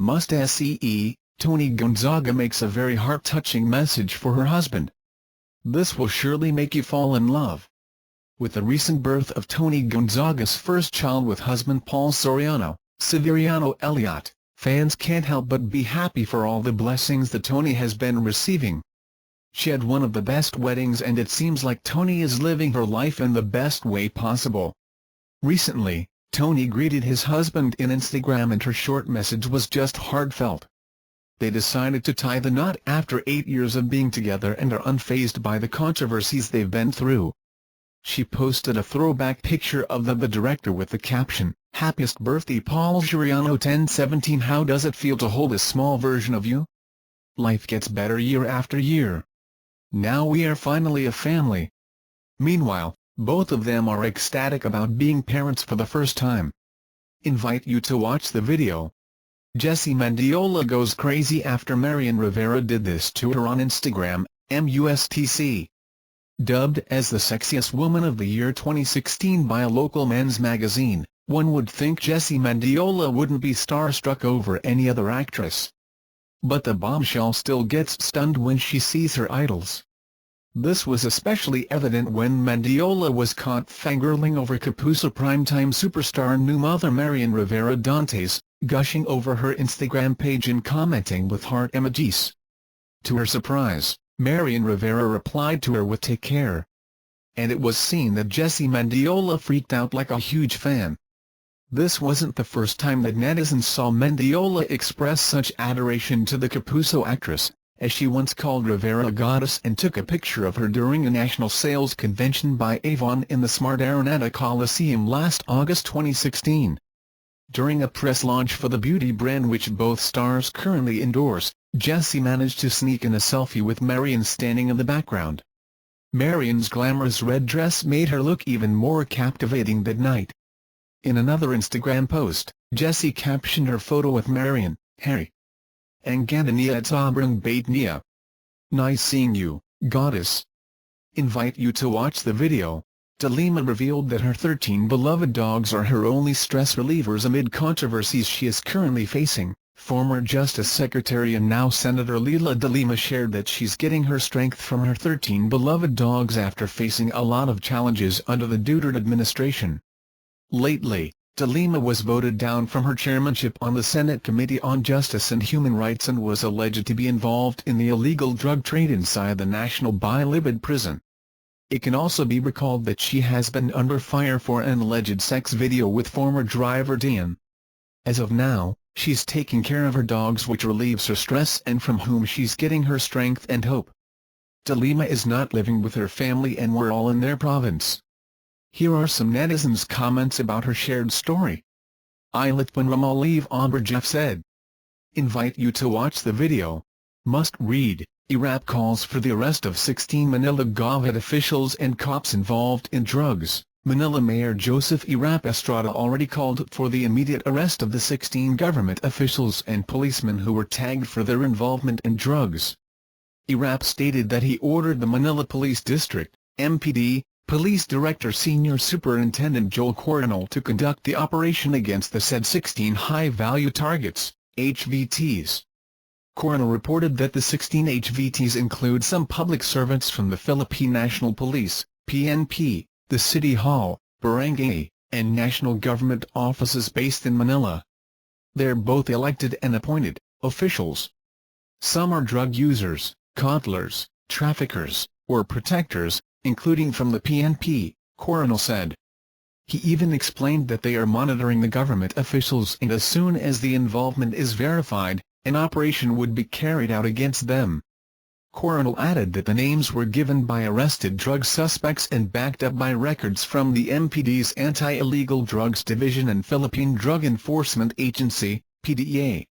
must-see, Toni Gonzaga makes a very heart-touching message for her husband. This will surely make you fall in love. With the recent birth of Toni Gonzaga's first child with husband Paul Soriano, Severiano Eliott, fans can't help but be happy for all the blessings that Toni has been receiving. She had one of the best weddings, and it seems like Toni is living her life in the best way possible. Recently, Toni greeted his husband in Instagram, and her short message was just heartfelt. They decided to tie the knot after 8 years of being together and are unfazed by the controversies they've been through. She posted a throwback picture of the director with the caption, "Happiest birthday Paul Soriano 1017. How does it feel to hold a small version of you? Life gets better year after year. Now we are finally a family." Meanwhile, both of them are ecstatic about being parents for the first time. Invite you to watch the video. Jessie Mendiola goes crazy after Marian Rivera did this to her on Instagram. MUSTC. Dubbed as the sexiest woman of the year 2016 by a local men's magazine, one would think Jessie Mendiola wouldn't be starstruck over any other actress. But the bombshell still gets stunned when she sees her idols. This was especially evident when Mendiola was caught fangirling over Kapuso primetime superstar new mother Marian Rivera Dantes, gushing over her Instagram page and commenting with heart emojis. To her surprise, Marian Rivera replied to her with "take care." And it was seen that Jessie Mendiola freaked out like a huge fan. This wasn't the first time that netizens saw Mendiola express such adoration to the Kapuso actress, as she once called Rivera a goddess and took a picture of her during a national sales convention by Avon in the Smart Araneta Coliseum last August 2016. During a press launch for the beauty brand which both stars currently endorse, Jessie managed to sneak in a selfie with Marian standing in the background. Marian's glamorous red dress made her look even more captivating that night. In another Instagram post, Jessie captioned her photo with Marian, "Harry. Ang ganda niya at sobrang bait niya. Nice seeing you, goddess." Invite you to watch the video. Delima revealed that her 13 beloved dogs are her only stress relievers amid controversies she is currently facing. Former Justice Secretary and now Senator Leila de Lima shared that she's getting her strength from her 13 beloved dogs after facing a lot of challenges under the Duterte administration. Lately, de Lima was voted down from her chairmanship on the Senate Committee on Justice and Human Rights and was alleged to be involved in the illegal drug trade inside the National Bilibid prison. It can also be recalled that she has been under fire for an alleged sex video with former driver Dian. As of now, she's taking care of her dogs, which relieves her stress and from whom she's getting her strength and hope. De Lima is not living with her family and we're all in their province. Here are some netizens' comments about her shared story. Ilit Panramaliv Obrajeff said. Invite you to watch the video. Must read. IRAP calls for the arrest of 16 Manila government officials and cops involved in drugs. Manila Mayor Joseph Irap Estrada already called for the immediate arrest of the 16 government officials and policemen who were tagged for their involvement in drugs. Irap stated that he ordered the Manila Police District, MPD, Police Director Senior Superintendent Joel Coronel to conduct the operation against the said 16 high-value targets, HVTs. Coronel reported that the 16 HVTs include some public servants from the Philippine National Police, PNP, the City Hall, Barangay, and national government offices based in Manila. They're both elected and appointed officials. Some are drug users, coddlers, traffickers, or protectors, including from the PNP, Coronel said. He even explained that they are monitoring the government officials and as soon as the involvement is verified, an operation would be carried out against them. Coronel added that the names were given by arrested drug suspects and backed up by records from the MPD's Anti-Illegal Drugs Division and Philippine Drug Enforcement Agency, PDEA.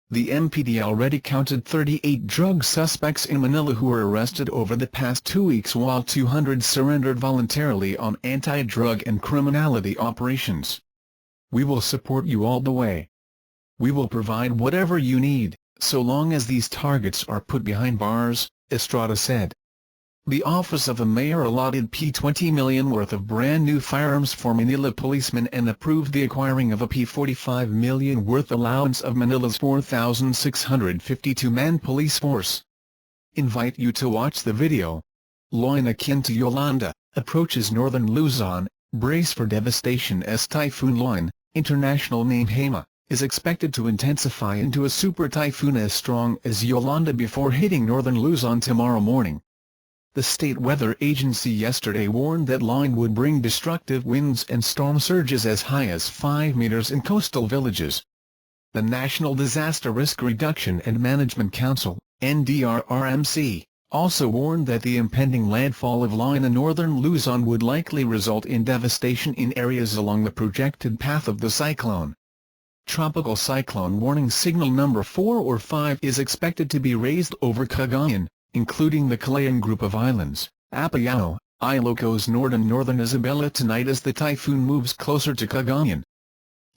The MPD already counted 38 drug suspects in Manila who were arrested over the past 2 weeks while 200 surrendered voluntarily on anti-drug and criminality operations. We will support you all the way. We will provide whatever you need, so long as these targets are put behind bars, Estrada said. the office of the mayor allotted $20 million worth of brand-new firearms for Manila policemen and approved the acquiring of a $45 million worth allowance of Manila's 4,652-man police force. Invite you to watch the video. Loin akin to Yolanda, approaches northern Luzon, brace for devastation as Typhoon Loin, international name Hema, is expected to intensify into a super typhoon as strong as Yolanda before hitting northern Luzon tomorrow morning. The state weather agency yesterday warned that Loin would bring destructive winds and storm surges as high as 5 meters in coastal villages. The National Disaster Risk Reduction and Management Council, NDRRMC, also warned that the impending landfall of Loin in northern Luzon would likely result in devastation in areas along the projected path of the cyclone. Tropical cyclone warning signal number 4 or 5 is expected to be raised over Cagayan, including the Calayan group of islands, Apayao, Ilocos Norte and northern Isabela tonight as the typhoon moves closer to Cagayan.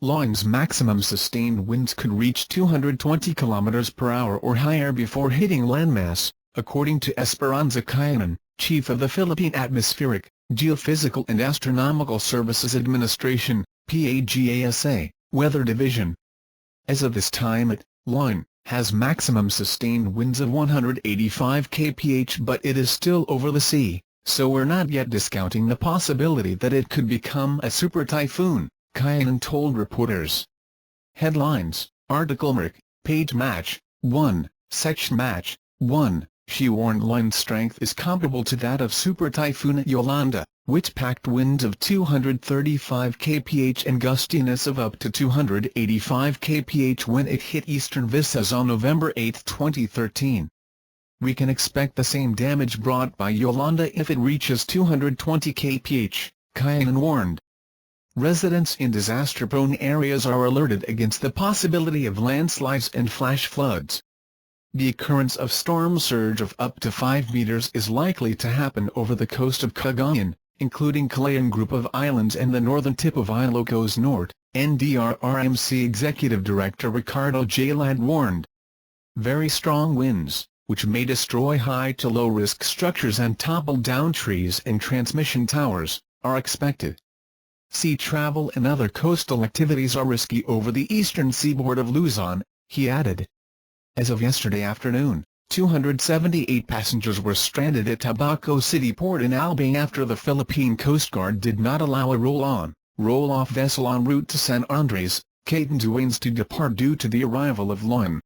Loin's maximum sustained winds could reach 220 km per hour or higher before hitting landmass, according to Esperanza Cayanan, chief of the Philippine Atmospheric, Geophysical and Astronomical Services Administration, PAGASA, Weather Division. As of this time Loin has maximum sustained winds of 185 kph, but it is still over the sea, so we're not yet discounting the possibility that it could become a super typhoon, Cayanan told reporters. Headlines, Article Merc, Page Match, 1, Section Match, 1. She warned Loin's strength is comparable to that of Super Typhoon Yolanda, which packed winds of 235 kph and gustiness of up to 285 kph when it hit eastern Visayas on November 8, 2013. We can expect the same damage brought by Yolanda if it reaches 220 kph, Cayanan warned. Residents in disaster-prone areas are alerted against the possibility of landslides and flash floods. The occurrence of storm surge of up to 5 meters is likely to happen over the coast of Cagayan, including Calayan group of islands and the northern tip of Ilocos Norte, NDRRMC Executive Director Ricardo J. Ladd warned. Very strong winds, which may destroy high to low-risk structures and topple down trees and transmission towers, are expected. Sea travel and other coastal activities are risky over the eastern seaboard of Luzon, he added. As of yesterday afternoon, 278 passengers were stranded at Tabaco City Port in Albay after the Philippine Coast Guard did not allow a roll-on, roll-off vessel en route to San Andres, Catanduanes to depart due to the arrival of Loin.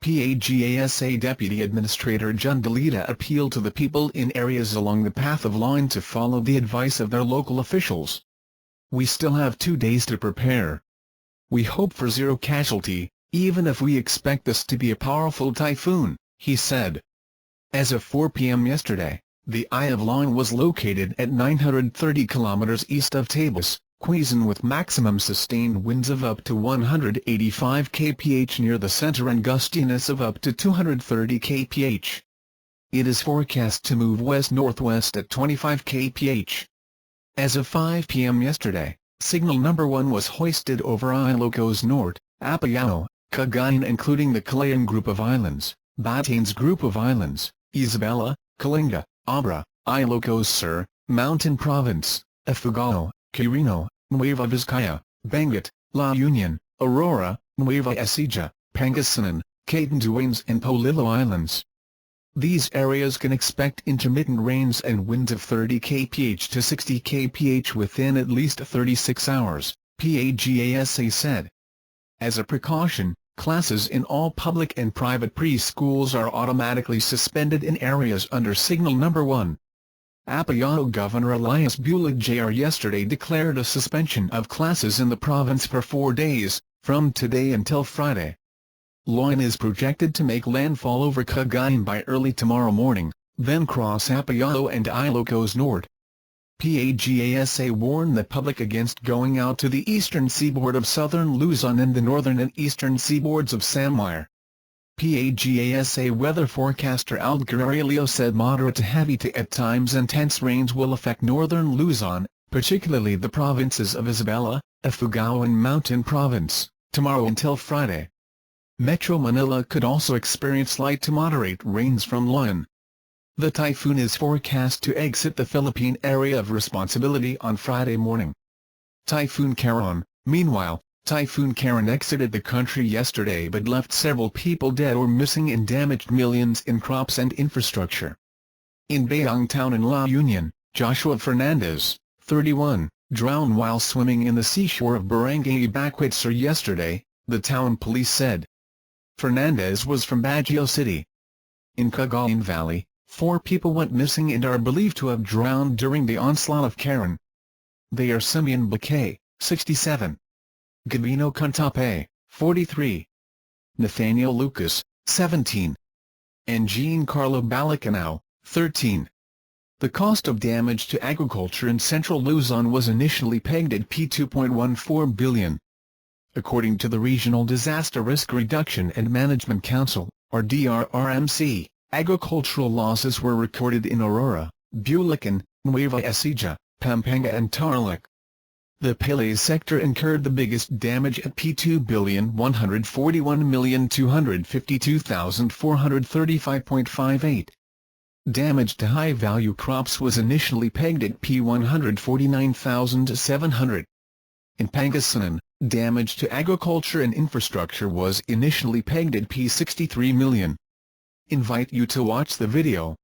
PAGASA Deputy Administrator John Delita appealed to the people in areas along the path of Loin to follow the advice of their local officials. We still have 2 days to prepare. We hope for zero casualty, even if we expect this to be a powerful typhoon, he said. As of 4 p.m. yesterday, the Eye of Loin was located at 930 km east of Tabas, Quezon with maximum sustained winds of up to 185 kph near the center and gustiness of up to 230 kph. It is forecast to move west-northwest at 25 kph. As of 5 p.m. yesterday, signal number 1 was hoisted over Ilocos Norte, Apayao, Cagayan including the Calayan group of islands, Batanes group of islands, Isabela, Kalinga, Abra, Ilocos Sur, Mountain Province, Ifugao, Quirino, Nueva Vizcaya, Benguet, La Union, Aurora, Nueva Ecija, Pangasinan, Catanduanes and Polillo Islands. These areas can expect intermittent rains and winds of 30 kph to 60 kph within at least 36 hours, PAGASA said. As a precaution, classes in all public and private preschools are automatically suspended in areas under signal number 1. Apayao Governor Elias Bulig Jr. yesterday declared a suspension of classes in the province for 4 days, from today until Friday. Loin is projected to make landfall over Cagayan by early tomorrow morning, then cross Apayao and Ilocos Norte. PAGASA warned the public against going out to the eastern seaboard of southern Luzon and the northern and eastern seaboards of Samar. PAGASA weather forecaster Edgar Aurelio said moderate to heavy to at times intense rains will affect northern Luzon, particularly the provinces of Isabela, Ifugao and Mountain Province, tomorrow until Friday. Metro Manila could also experience light to moderate rains from Loin. The typhoon is forecast to exit the Philippine area of responsibility on Friday morning. Typhoon Karen. Meanwhile, Typhoon Karen exited the country yesterday but left several people dead or missing and damaged millions in crops and infrastructure. In Bayong Town in La Union, Joshua Fernandez, 31, drowned while swimming in the seashore of Barangay Baquitsar yesterday, the town police said. Fernandez was from Baguio City. In Cagayan Valley, 4 people went missing and are believed to have drowned during the onslaught of Karen. They are Simeon Bacay, 67. Gabino Cantape, 43. Nathaniel Lucas, 17. And Giancarlo Balacanao, 13. The cost of damage to agriculture in central Luzon was initially pegged at P2.14 billion. According to the Regional Disaster Risk Reduction and Management Council, or DRRMC, agricultural losses were recorded in Aurora, Bulacan, Nueva Ecija, Pampanga and Tarlac. The Palis sector incurred the biggest damage at P2,141,252,435.58. Damage to high-value crops was initially pegged at P149,700. In Pangasinan, damage to agriculture and infrastructure was initially pegged at P63 million. Invite you to watch the video.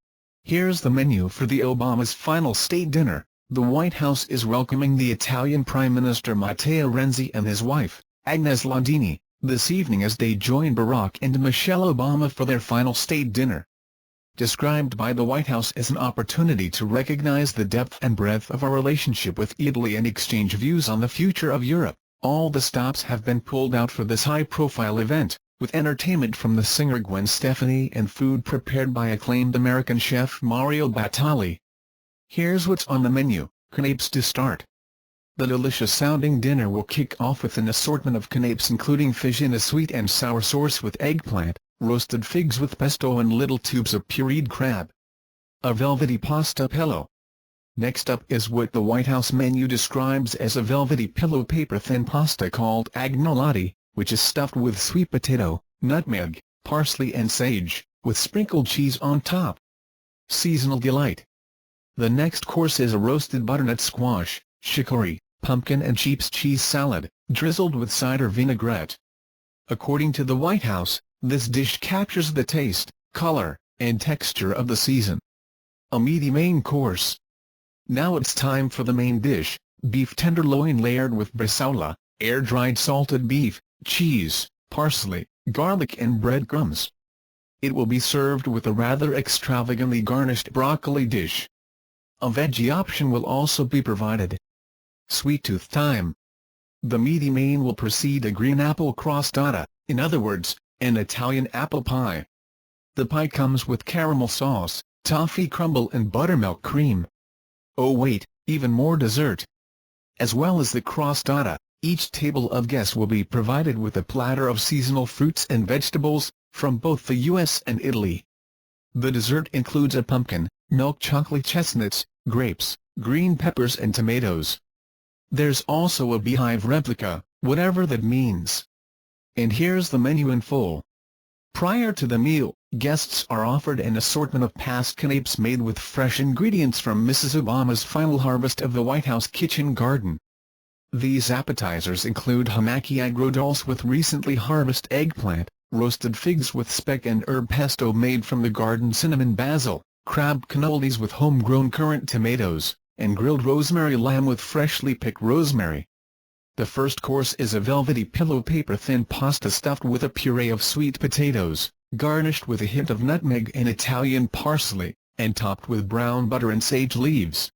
Here's the menu for the Obama's final state dinner. The White House is welcoming the Italian Prime Minister Matteo Renzi and his wife, Agnes Landini, this evening as they join Barack and Michelle Obama for their final state dinner. Described by the White House as an opportunity to recognize the depth and breadth of our relationship with Italy and exchange views on the future of Europe, all the stops have been pulled out for this high-profile event, with entertainment from the singer Gwen Stefani and food prepared by acclaimed American chef Mario Batali. Here's what's on the menu. Canapes to start. The delicious-sounding dinner will kick off with an assortment of canapes including fish in a sweet and sour sauce with eggplant, roasted figs with pesto and little tubes of pureed crab. A velvety pasta pillow. Next up is what the White House menu describes as a velvety pillow paper-thin pasta called agnolotti, which is stuffed with sweet potato, nutmeg, parsley and sage, with sprinkled cheese on top. Seasonal delight. The next course is a roasted butternut squash, chicory, pumpkin and sheep's cheese salad, drizzled with cider vinaigrette. According to the White House, this dish captures the taste, color, and texture of the season. A meaty main course. Now it's time for the main dish, beef tenderloin layered with bresaola, air-dried salted beef, cheese, parsley, garlic and breadcrumbs. It will be served with a rather extravagantly garnished broccoli dish. A veggie option will also be provided. Sweet tooth time. The meaty main will precede a green apple crostata, in other words, an Italian apple pie. The pie comes with caramel sauce, toffee crumble and buttermilk cream. Oh wait, even more dessert. As well as the crostata, each table of guests will be provided with a platter of seasonal fruits and vegetables, from both the U.S. and Italy. The dessert includes a pumpkin, milk chocolate chestnuts, grapes, green peppers and tomatoes. There's also a beehive replica, whatever that means. And here's the menu in full. Prior to the meal, guests are offered an assortment of past canapes made with fresh ingredients from Mrs. Obama's final harvest of the White House kitchen garden. These appetizers include hamaki agro dulce with recently harvested eggplant, roasted figs with speck and herb pesto made from the garden cinnamon basil, crab cannolis with homegrown currant tomatoes, and grilled rosemary lamb with freshly picked rosemary. The first course is a velvety pillow paper-thin pasta stuffed with a puree of sweet potatoes, garnished with a hint of nutmeg and Italian parsley, and topped with brown butter and sage leaves.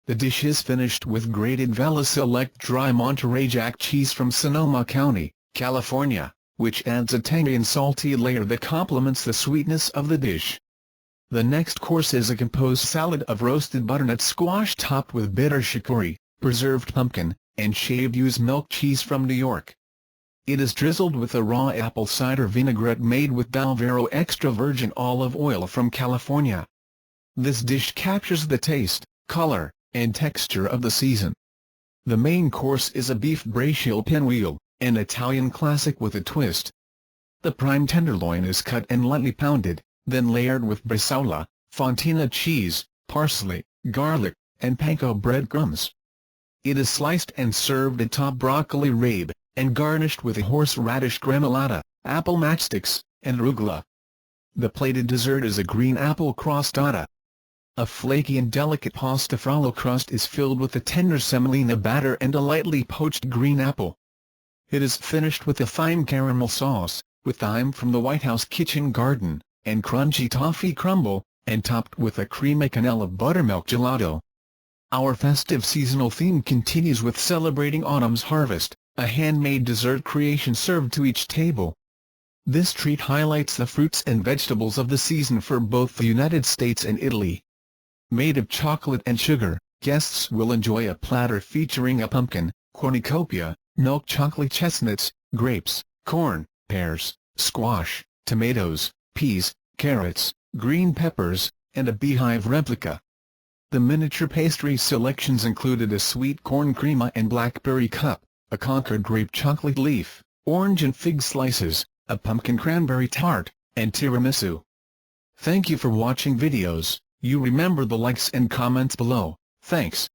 The dish is finished with grated Vella Select dry Monterey Jack cheese from Sonoma County, California, which adds a tangy and salty layer that complements the sweetness of the dish. The next course is a composed salad of roasted butternut squash topped with bitter chicory, preserved pumpkin, and shaved used milk cheese from New York. It is drizzled with a raw apple cider vinaigrette made with Dalvero extra virgin olive oil from California. This dish captures the taste, color, and texture of the season. The main course is a beef braciole pinwheel, an Italian classic with a twist. The prime tenderloin is cut and lightly pounded, then layered with bresaola, fontina cheese, parsley, garlic, and panko breadcrumbs. It is sliced and served atop broccoli rabe, and garnished with a horseradish gremolata, apple matchsticks, and arugula. The plated dessert is a green apple crostata. A flaky and delicate pasta frullo crust is filled with a tender semolina batter and a lightly poached green apple. It is finished with a fine caramel sauce, with thyme from the White House kitchen garden, and crunchy toffee crumble, and topped with a creamy cannella buttermilk gelato. Our festive seasonal theme continues with celebrating autumn's harvest, a handmade dessert creation served to each table. This treat highlights the fruits and vegetables of the season for both the United States and Italy. Made of chocolate and sugar, guests will enjoy a platter featuring a pumpkin, cornucopia, milk chocolate chestnuts, grapes, corn, pears, squash, tomatoes, peas, carrots, green peppers, and a beehive replica. The miniature pastry selections included a sweet corn crema and blackberry cup, a Concord grape chocolate leaf, orange and fig slices, a pumpkin cranberry tart, and tiramisu. Thank you for watching videos. You remember the likes and comments below. Thanks.